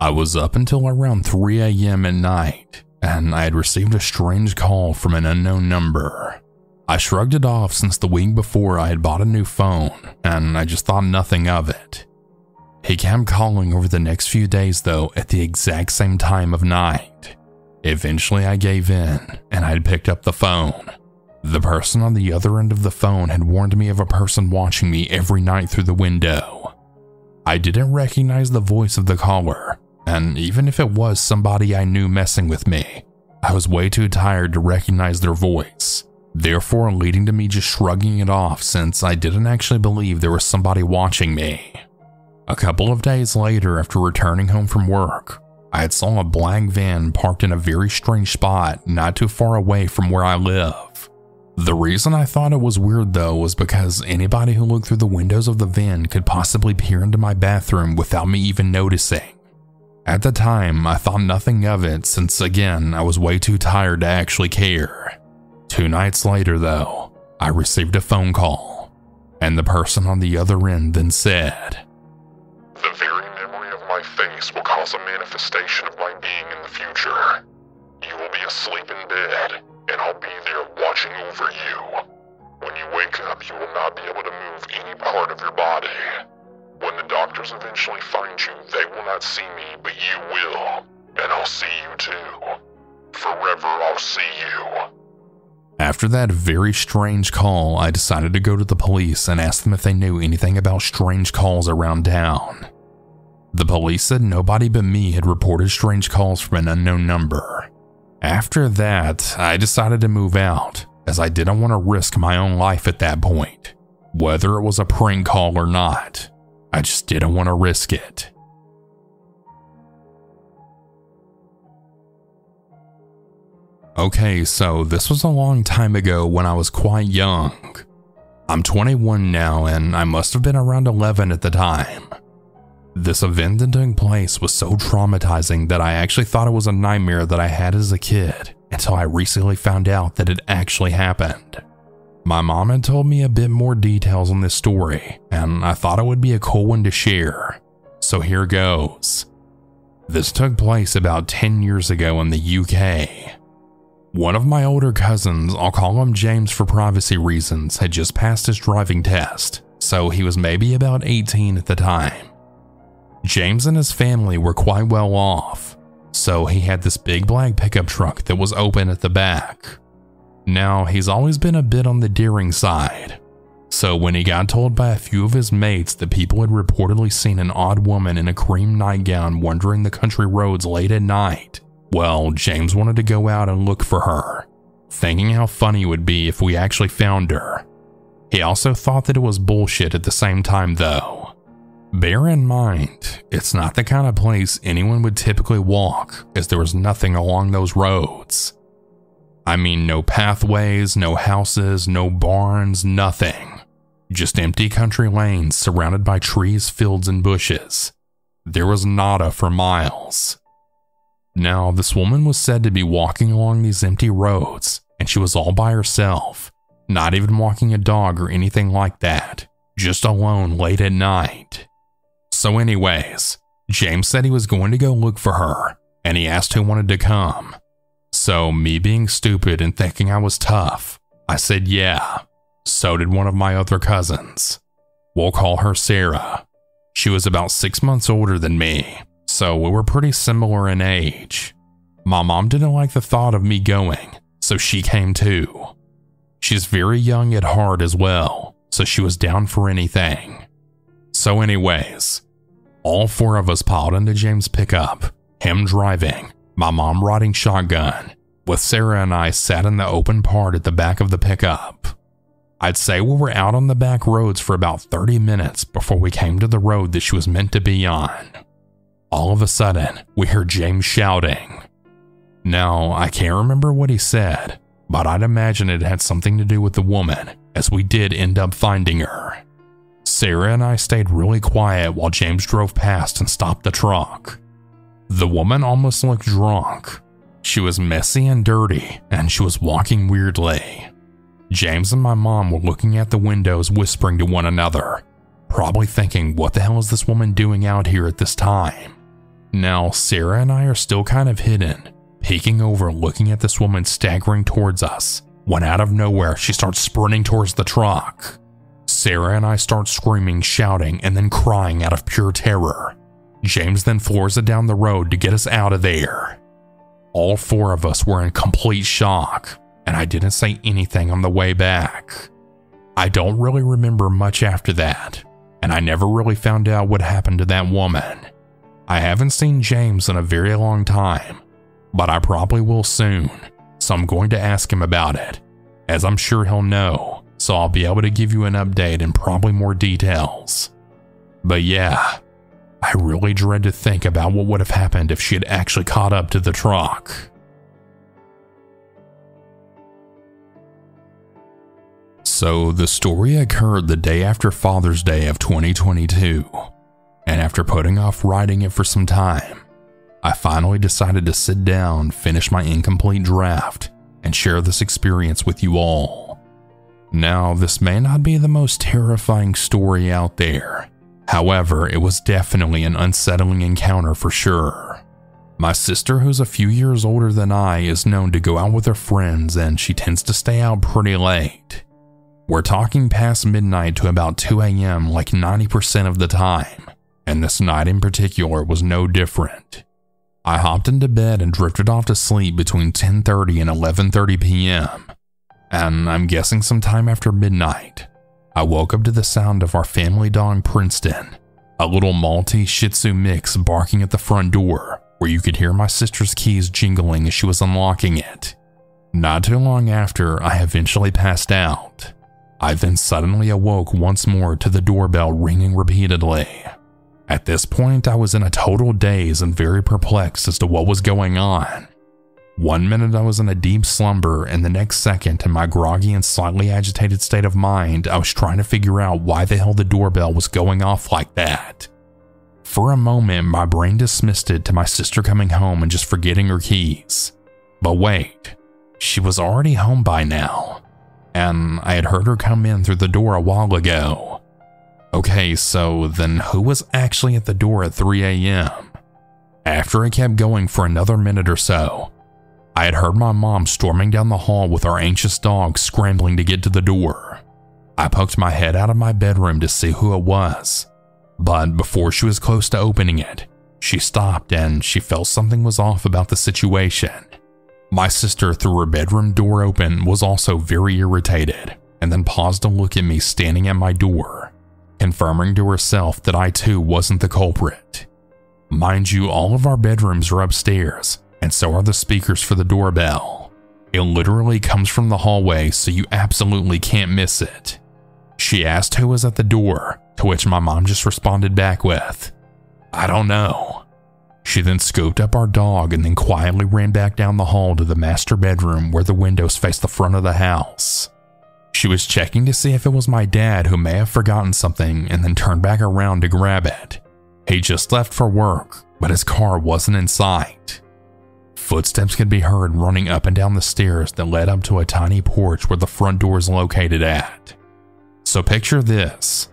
I was up until around 3 a.m. at night, and I had received a strange call from an unknown number. I shrugged it off since the week before I had bought a new phone, and I just thought nothing of it. He kept calling over the next few days though at the exact same time of night. Eventually I gave in, and I had picked up the phone. The person on the other end of the phone had warned me of a person watching me every night through the window. I didn't recognize the voice of the caller, and even if it was somebody I knew messing with me, I was way too tired to recognize their voice, therefore leading to me just shrugging it off since I didn't actually believe there was somebody watching me. A couple of days later, after returning home from work, I had saw a black van parked in a very strange spot not too far away from where I live. The reason I thought it was weird though was because anybody who looked through the windows of the van could possibly peer into my bathroom without me even noticing. At the time, I thought nothing of it since again, I was way too tired to actually care. 2 nights later though, I received a phone call, and the person on the other end then said, "The very memory of my face will cause a manifestation of my being in the future. You will be asleep in bed, and I'll be there watching over you. When you wake up, you will not be able to move any part of your body. When the doctors eventually find you, they will not see me, but you will, and I'll see you too. Forever I'll see you." After that very strange call, I decided to go to the police and ask them if they knew anything about strange calls around town. The police said nobody but me had reported strange calls from an unknown number. After that, I decided to move out, as I didn't want to risk my own life at that point. Whether it was a prank call or not, I just didn't want to risk it. Okay, so this was a long time ago when I was quite young. I'm 21 now, and I must have been around 11 at the time. This event that took place was so traumatizing that I actually thought it was a nightmare that I had as a kid until I recently found out that it actually happened. My mom had told me a bit more details on this story, and I thought it would be a cool one to share. So here goes. This took place about 10 years ago in the UK. One of my older cousins, I'll call him James for privacy reasons, had just passed his driving test, so he was maybe about 18 at the time. James and his family were quite well off, so he had this big black pickup truck that was open at the back. Now, he's always been a bit on the daring side, so when he got told by a few of his mates that people had reportedly seen an odd woman in a cream nightgown wandering the country roads late at night, well, James wanted to go out and look for her, thinking how funny it would be if we actually found her. He also thought that it was bullshit at the same time though. Bear in mind, it's not the kind of place anyone would typically walk, as there was nothing along those roads. I mean, no pathways, no houses, no barns, nothing. Just empty country lanes surrounded by trees, fields, and bushes. There was nada for miles. Now, this woman was said to be walking along these empty roads, and she was all by herself, not even walking a dog or anything like that, just alone late at night. So anyways, James said he was going to go look for her, and he asked who wanted to come. So me being stupid and thinking I was tough, I said yeah. So did one of my other cousins. We'll call her Sarah. She was about 6 months older than me, so we were pretty similar in age. My mom didn't like the thought of me going, so she came too. She's very young at heart as well, so she was down for anything. So anyways, all 4 of us piled into James' pickup, him driving, my mom riding shotgun, with Sarah and I sat in the open part at the back of the pickup. I'd say we were out on the back roads for about 30 minutes before we came to the road that she was meant to be on. All of a sudden, we heard James shouting. Now, I can't remember what he said, but I'd imagine it had something to do with the woman, as we did end up finding her. Sarah and I stayed really quiet while James drove past and stopped the truck. The woman almost looked drunk. She was messy and dirty, and she was walking weirdly. James and my mom were looking at the windows, whispering to one another, probably thinking, what the hell is this woman doing out here at this time? Now, Sarah and I are still kind of hidden, peeking over looking at this woman staggering towards us, when out of nowhere she starts sprinting towards the truck. Sarah and I start screaming, shouting, and then crying out of pure terror. James then floors it down the road to get us out of there. All four of us were in complete shock, and I didn't say anything on the way back. I don't really remember much after that, and I never really found out what happened to that woman. I haven't seen James in a very long time, but I probably will soon, so I'm going to ask him about it, as I'm sure he'll know, so I'll be able to give you an update and probably more details. But yeah, I really dread to think about what would have happened if she had actually caught up to the truck. So the story occurred the day after Father's Day of 2022, and after putting off writing it for some time, I finally decided to sit down, finish my incomplete draft, and share this experience with you all. Now, this may not be the most terrifying story out there. However, it was definitely an unsettling encounter for sure. My sister, who's a few years older than I, is known to go out with her friends, and she tends to stay out pretty late. We're talking past midnight to about 2 a.m. like 90% of the time, and this night in particular was no different. I hopped into bed and drifted off to sleep between 10:30 and 11:30 p.m., and I'm guessing sometime after midnight, I woke up to the sound of our family dog Princeton, a little Maltese Shih Tzu mix, barking at the front door, where you could hear my sister's keys jingling as she was unlocking it. Not too long after, I eventually passed out. I then suddenly awoke once more to the doorbell ringing repeatedly. At this point, I was in a total daze and very perplexed as to what was going on. One minute I was in a deep slumber, and the next second, in my groggy and slightly agitated state of mind, I was trying to figure out why the hell the doorbell was going off like that. For a moment, my brain dismissed it to my sister coming home and just forgetting her keys. But wait, she was already home by now, and I had heard her come in through the door a while ago. Okay, so then who was actually at the door at 3 a.m.? After it kept going for another minute or so, I had heard my mom storming down the hall with our anxious dog scrambling to get to the door. I poked my head out of my bedroom to see who it was, but before she was close to opening it, she stopped and she felt something was off about the situation. My sister, through her bedroom door open, was also very irritated and then paused to look at me standing at my door, confirming to herself that I too wasn't the culprit. Mind you, all of our bedrooms are upstairs, and so are the speakers for the doorbell. It literally comes from the hallway, so you absolutely can't miss it. She asked who was at the door, to which my mom just responded back with, "I don't know." She then scooped up our dog and then quietly ran back down the hall to the master bedroom where the windows face the front of the house. She was checking to see if it was my dad, who may have forgotten something, and then turned back around to grab it. He just left for work, but his car wasn't in sight. Footsteps could be heard running up and down the stairs that led up to a tiny porch where the front door is located at. So picture this.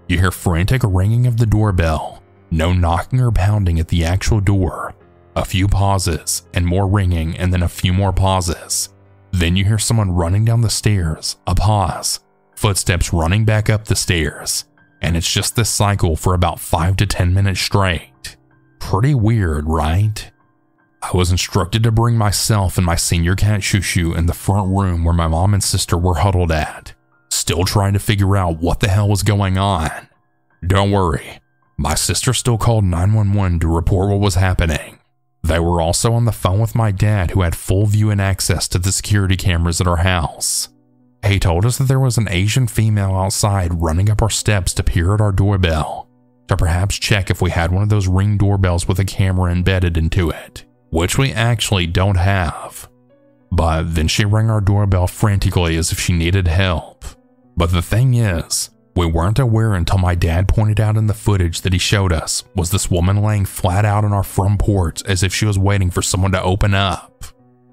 You hear frantic ringing of the doorbell, no knocking or pounding at the actual door, a few pauses and more ringing, and then a few more pauses. Then you hear someone running down the stairs, a pause, footsteps running back up the stairs, and it's just this cycle for about 5 to 10 minutes straight. Pretty weird, right? I was instructed to bring myself and my senior cat Shushu in the front room where my mom and sister were huddled at, still trying to figure out what the hell was going on. Don't worry, my sister still called 911 to report what was happening. They were also on the phone with my dad, who had full view and access to the security cameras at our house. He told us that there was an Asian female outside running up our steps to peer at our doorbell, to perhaps check if we had one of those Ring doorbells with a camera embedded into it, which we actually don't have. But then she rang our doorbell frantically as if she needed help. But the thing is, we weren't aware until my dad pointed out in the footage that he showed us was this woman laying flat out on our front porch as if she was waiting for someone to open up.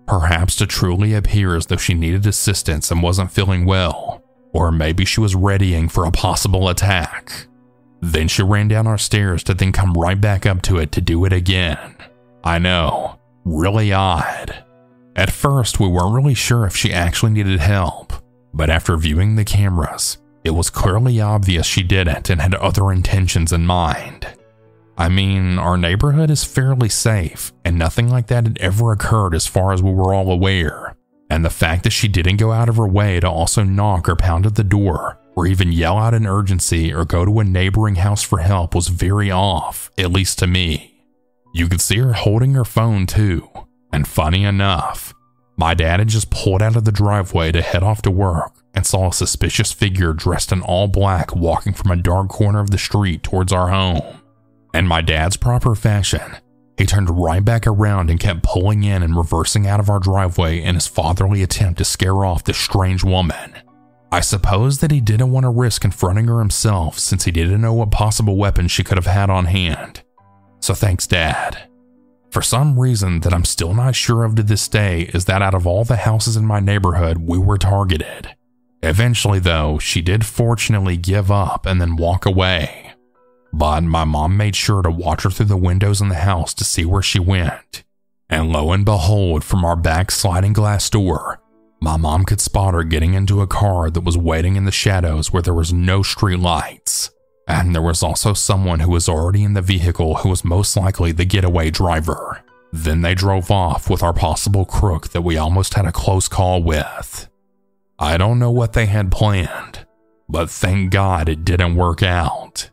Perhaps to truly appear as though she needed assistance and wasn't feeling well, or maybe she was readying for a possible attack. Then she ran down our stairs to then come right back up to it to do it again. I know, really odd. At first, we weren't really sure if she actually needed help, but after viewing the cameras, it was clearly obvious she didn't and had other intentions in mind. I mean, our neighborhood is fairly safe, and nothing like that had ever occurred as far as we were all aware. And the fact that she didn't go out of her way to also knock or pound at the door, or even yell out an urgency or go to a neighboring house for help was very off, at least to me. You could see her holding her phone too, and funny enough, my dad had just pulled out of the driveway to head off to work and saw a suspicious figure dressed in all black walking from a dark corner of the street towards our home. In my dad's proper fashion, he turned right back around and kept pulling in and reversing out of our driveway in his fatherly attempt to scare off this strange woman. I suppose that he didn't want to risk confronting her himself since he didn't know what possible weapon she could have had on hand. So thanks, Dad. For some reason that I'm still not sure of to this day is that out of all the houses in my neighborhood, we were targeted. Eventually though, she did fortunately give up and then walk away. But my mom made sure to watch her through the windows in the house to see where she went. And lo and behold, from our back sliding glass door, my mom could spot her getting into a car that was waiting in the shadows where there was no street lights. And there was also someone who was already in the vehicle who was most likely the getaway driver. Then they drove off with our possible crook that we almost had a close call with. I don't know what they had planned, but thank God it didn't work out.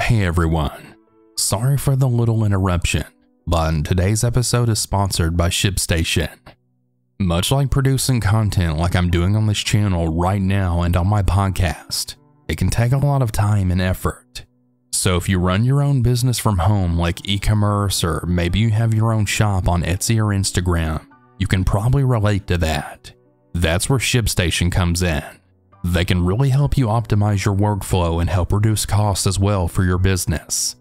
Hey everyone, sorry for the little interruption, but today's episode is sponsored by ShipStation. Much like producing content like I'm doing on this channel right now and on my podcast, it can take a lot of time and effort. So if you run your own business from home like e-commerce, or maybe you have your own shop on Etsy or Instagram, you can probably relate to that. That's where ShipStation comes in. They can really help you optimize your workflow and help reduce costs as well for your business.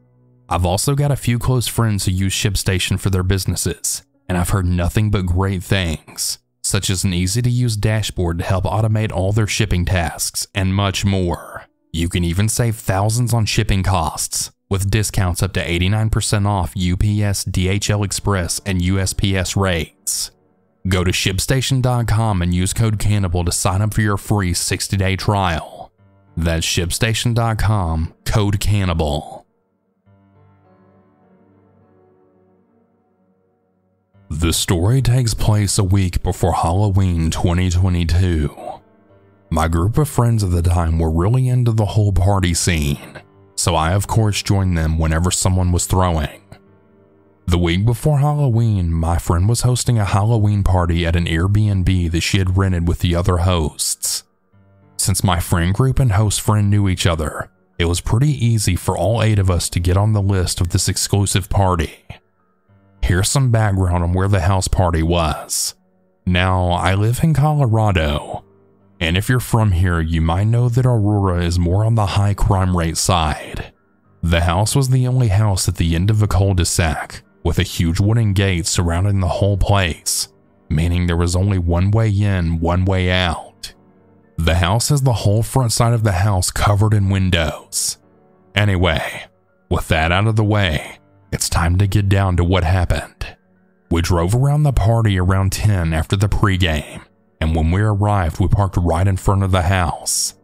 I've also got a few close friends who use ShipStation for their businesses, and I've heard nothing but great things, such as an easy-to-use dashboard to help automate all their shipping tasks, and much more. You can even save thousands on shipping costs, with discounts up to 89% off UPS, DHL Express, and USPS rates. Go to ShipStation.com and use code Cannibal to sign up for your free 60-day trial. That's ShipStation.com, code Cannibal. The story takes place a week before Halloween 2022. My group of friends at the time were really into the whole party scene, so I of course joined them whenever someone was throwing. The week before Halloween, my friend was hosting a Halloween party at an Airbnb that she had rented with the other hosts. Since my friend group and host friend knew each other, it was pretty easy for all 8 of us to get on the list of this exclusive party. Here's some background on where the house party was. Now, I live in Colorado, and if you're from here, you might know that Aurora is more on the high crime rate side. The house was the only house at the end of a cul-de-sac, with a huge wooden gate surrounding the whole place, meaning there was only one way in, one way out. The house has the whole front side of the house covered in windows. Anyway, with that out of the way, it's time to get down to what happened. We drove around the party around 10 after the pregame, and when we arrived, we parked right in front of the house.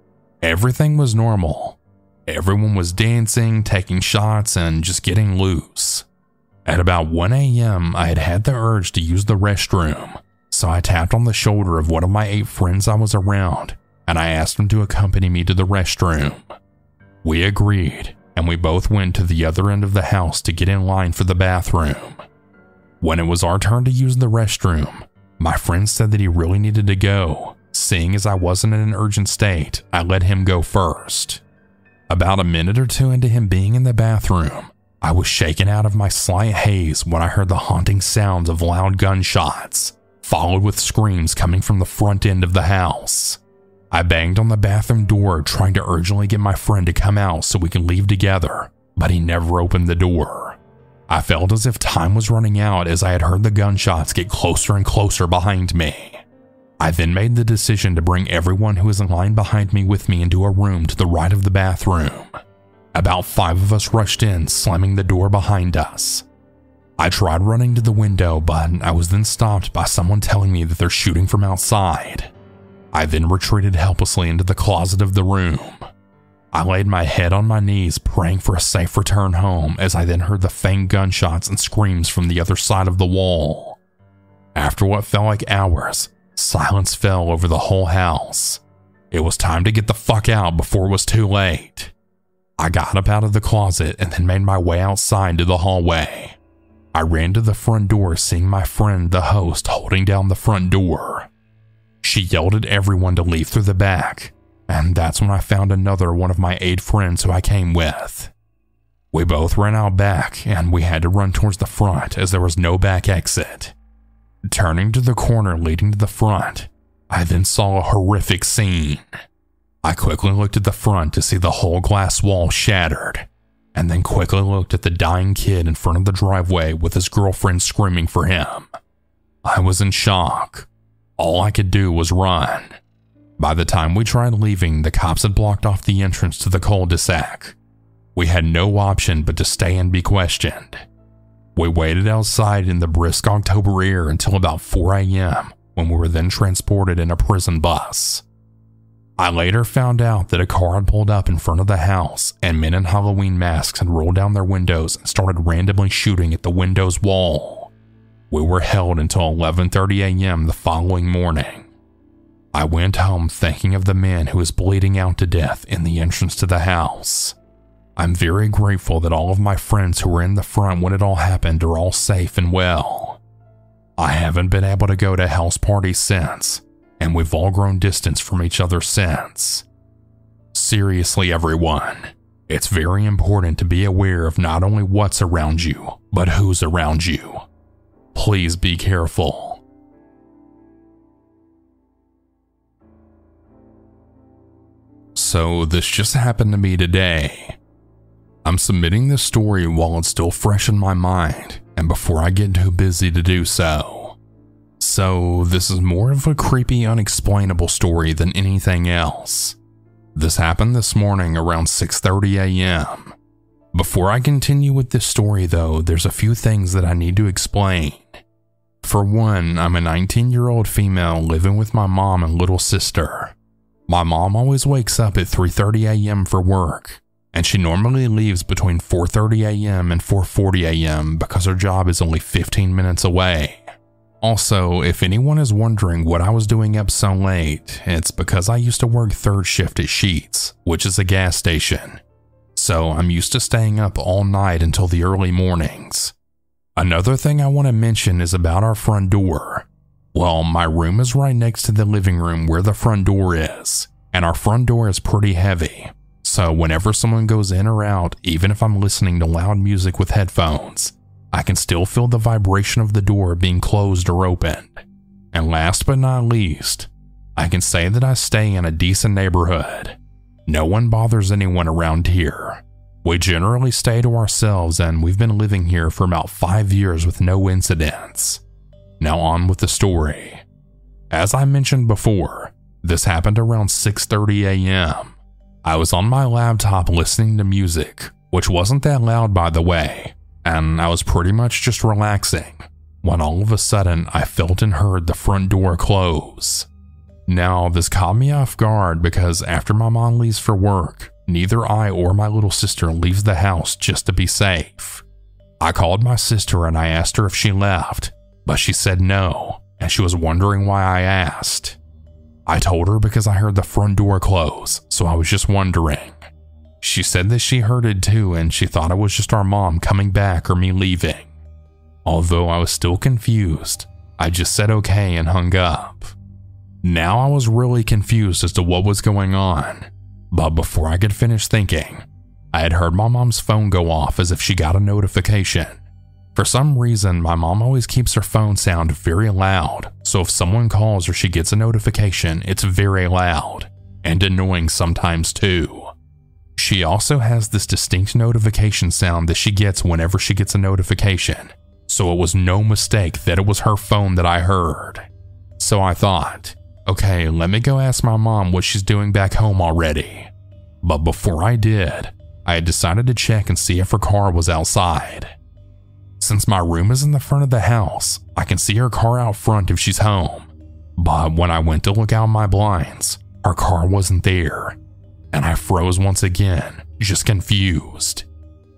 Everything was normal. Everyone was dancing, taking shots, and just getting loose. At about 1 a.m., I had the urge to use the restroom, so I tapped on the shoulder of one of my 8 friends I was around, and I asked him to accompany me to the restroom. We agreed, and we both went to the other end of the house to get in line for the bathroom. When it was our turn to use the restroom, my friend said that he really needed to go. Seeing as I wasn't in an urgent state, I let him go first. About a minute or 2 into him being in the bathroom, I was shaken out of my slight haze when I heard the haunting sounds of loud gunshots, followed with screams coming from the front end of the house. I banged on the bathroom door trying to urgently get my friend to come out so we could leave together, but he never opened the door. I felt as if time was running out as I had heard the gunshots get closer and closer behind me. I then made the decision to bring everyone who was in line behind me with me into a room to the right of the bathroom. About 5 of us rushed in, slamming the door behind us. I tried running to the window, but I was then stopped by someone telling me that they're shooting from outside. I then retreated helplessly into the closet of the room. I laid my head on my knees, praying for a safe return home, as I then heard the faint gunshots and screams from the other side of the wall. After what felt like hours, silence fell over the whole house. It was time to get the fuck out before it was too late. I got up out of the closet and then made my way outside to the hallway. I ran to the front door, seeing my friend, the host, holding down the front door. She yelled at everyone to leave through the back, and that's when I found another one of my 8 friends who I came with. We both ran out back, and we had to run towards the front as there was no back exit. Turning to the corner leading to the front, I then saw a horrific scene. I quickly looked at the front to see the whole glass wall shattered, and then quickly looked at the dying kid in front of the driveway with his girlfriend screaming for him. I was in shock. All I could do was run. By the time we tried leaving, the cops had blocked off the entrance to the cul-de-sac. We had no option but to stay and be questioned. We waited outside in the brisk October air until about 4 a.m. when we were then transported in a prison bus. I later found out that a car had pulled up in front of the house and men in Halloween masks had rolled down their windows and started randomly shooting at the window's wall. We were held until 11:30 a.m. the following morning. I went home thinking of the man who was bleeding out to death in the entrance to the house. I'm very grateful that all of my friends who were in the front when it all happened are all safe and well. I haven't been able to go to house parties since, and we've all grown distance from each other since. Seriously, everyone, it's very important to be aware of not only what's around you, but who's around you. Please be careful. So this just happened to me today. I'm submitting this story while it's still fresh in my mind and before I get too busy to do so. So this is more of a creepy, unexplainable story than anything else. This happened this morning around 6:30 a.m. Before I continue with this story though, there's a few things that I need to explain. For one, I'm a 19-year-old female living with my mom and little sister. My mom always wakes up at 3:30 a.m. for work, and she normally leaves between 4:30 a.m. and 4:40 a.m. because her job is only 15 minutes away. Also, if anyone is wondering what I was doing up so late, it's because I used to work third shift at Sheetz, which is a gas station. So I'm used to staying up all night until the early mornings. Another thing I want to mention is about our front door. Well, my room is right next to the living room where the front door is, and our front door is pretty heavy. So whenever someone goes in or out, even if I'm listening to loud music with headphones, I can still feel the vibration of the door being closed or opened. And last but not least, I can say that I stay in a decent neighborhood. No one bothers anyone around here. We generally stay to ourselves and we've been living here for about 5 years with no incidents. Now on with the story. As I mentioned before, this happened around 6:30 a.m. I was on my laptop listening to music, which wasn't that loud by the way, and I was pretty much just relaxing, when all of a sudden I felt and heard the front door close. Now this caught me off guard because after my mom leaves for work, neither I or my little sister leaves the house just to be safe. I called my sister and I asked her if she left, but she said no, and she was wondering why I asked. I told her because I heard the front door close, so I was just wondering. She said that she heard it too and she thought it was just our mom coming back or me leaving. Although I was still confused, I just said okay and hung up. Now I was really confused as to what was going on, but before I could finish thinking, I had heard my mom's phone go off as if she got a notification. For some reason, my mom always keeps her phone sound very loud, so if someone calls or she gets a notification, it's very loud, and annoying sometimes too. She also has this distinct notification sound that she gets whenever she gets a notification, so it was no mistake that it was her phone that I heard. So I thought, okay, let me go ask my mom what she's doing back home already. But before I did, I had decided to check and see if her car was outside. Since my room is in the front of the house, I can see her car out front if she's home. But when I went to look out my blinds, her car wasn't there. And I froze once again, just confused.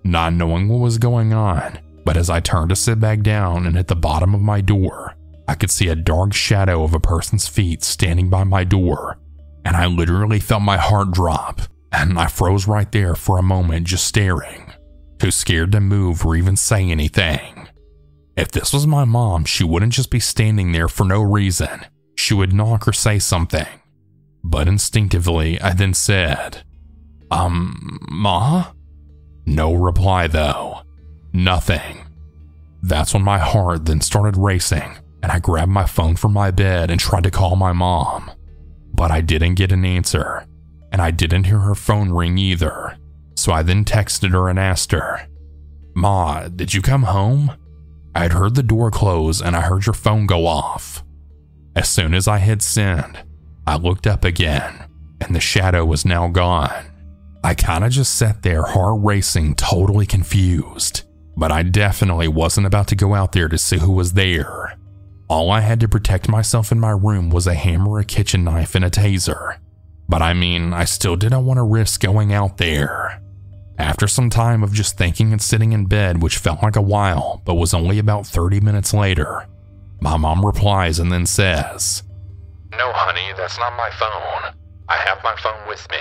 Not knowing what was going on, but as I turned to sit back down and hit the bottom of my door, I could see a dark shadow of a person's feet standing by my door, and I literally felt my heart drop, and I froze right there for a moment just staring, too scared to move or even say anything. If this was my mom, she wouldn't just be standing there for no reason. She would knock or say something. But instinctively, I then said, Ma? No reply though. Nothing. That's when my heart then started racing, and I grabbed my phone from my bed and tried to call my mom. But I didn't get an answer, and I didn't hear her phone ring either. So I then texted her and asked her, Ma, did you come home? I had heard the door close and I heard your phone go off. As soon as I hit send, I looked up again, and the shadow was now gone. I kinda just sat there, heart racing, totally confused. But I definitely wasn't about to go out there to see who was there. All I had to protect myself in my room was a hammer, a kitchen knife, and a taser. But I mean, I still didn't want to risk going out there. After some time of just thinking and sitting in bed, which felt like a while, but was only about 30 minutes later, my mom replies and then says, No, honey, that's not my phone. I have my phone with me.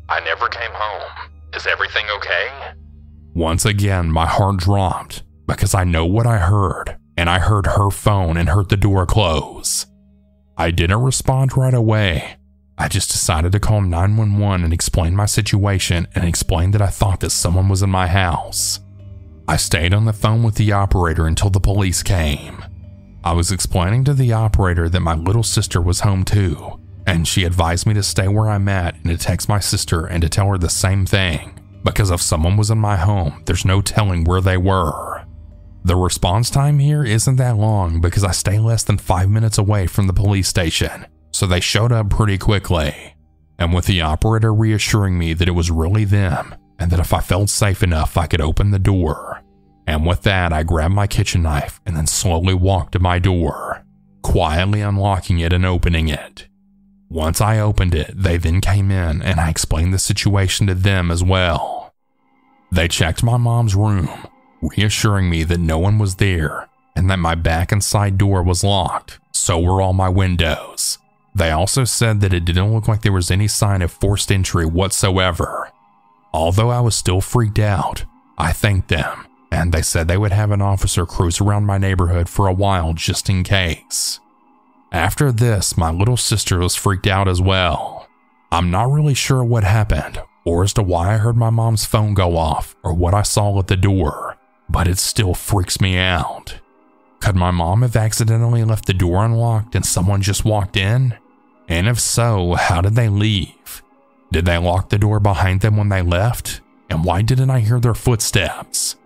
I never came home. Is everything okay? Once again, my heart dropped because I know what I heard, and I heard her phone and heard the door close. I didn't respond right away. I just decided to call 911 and explain my situation and explain that I thought that someone was in my house. I stayed on the phone with the operator until the police came. I was explaining to the operator that my little sister was home too, and she advised me to stay where I'm at and to text my sister and to tell her the same thing, because if someone was in my home, there's no telling where they were. The response time here isn't that long because I stay less than 5 minutes away from the police station, so they showed up pretty quickly. And with the operator reassuring me that it was really them and that if I felt safe enough I could open the door. And with that, I grabbed my kitchen knife and then slowly walked to my door, quietly unlocking it and opening it. Once I opened it, they then came in and I explained the situation to them as well. They checked my mom's room, reassuring me that no one was there and that my back and side door was locked, so were all my windows. They also said that it didn't look like there was any sign of forced entry whatsoever. Although I was still freaked out, I thanked them, and they said they would have an officer cruise around my neighborhood for a while just in case. After this, my little sister was freaked out as well. I'm not really sure what happened, or as to why I heard my mom's phone go off, or what I saw at the door, but it still freaks me out. Could my mom have accidentally left the door unlocked and someone just walked in? And if so, how did they leave? Did they lock the door behind them when they left? And why didn't I hear their footsteps?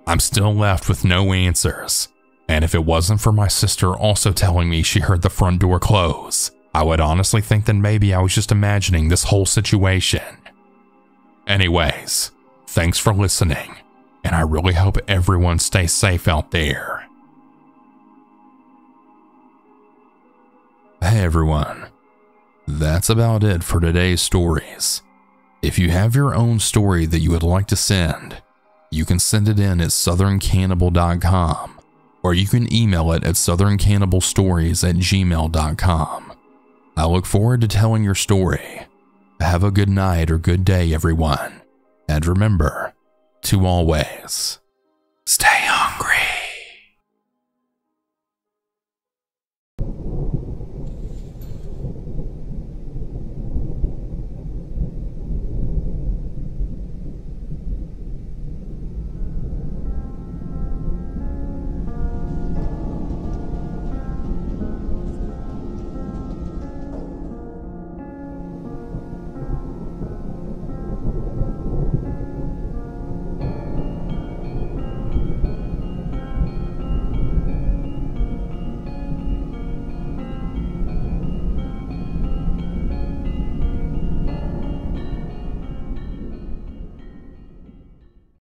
I'm still left with no answers. And if it wasn't for my sister also telling me she heard the front door close, I would honestly think that maybe I was just imagining this whole situation. Anyways, thanks for listening, and I really hope everyone stays safe out there. Hey everyone, that's about it for today's stories. If you have your own story that you would like to send, you can send it in at southerncannibal.com, or you can email it at southerncannibal.stories@gmail.com. I look forward to telling your story. Have a good night or good day, everyone. And remember to always stay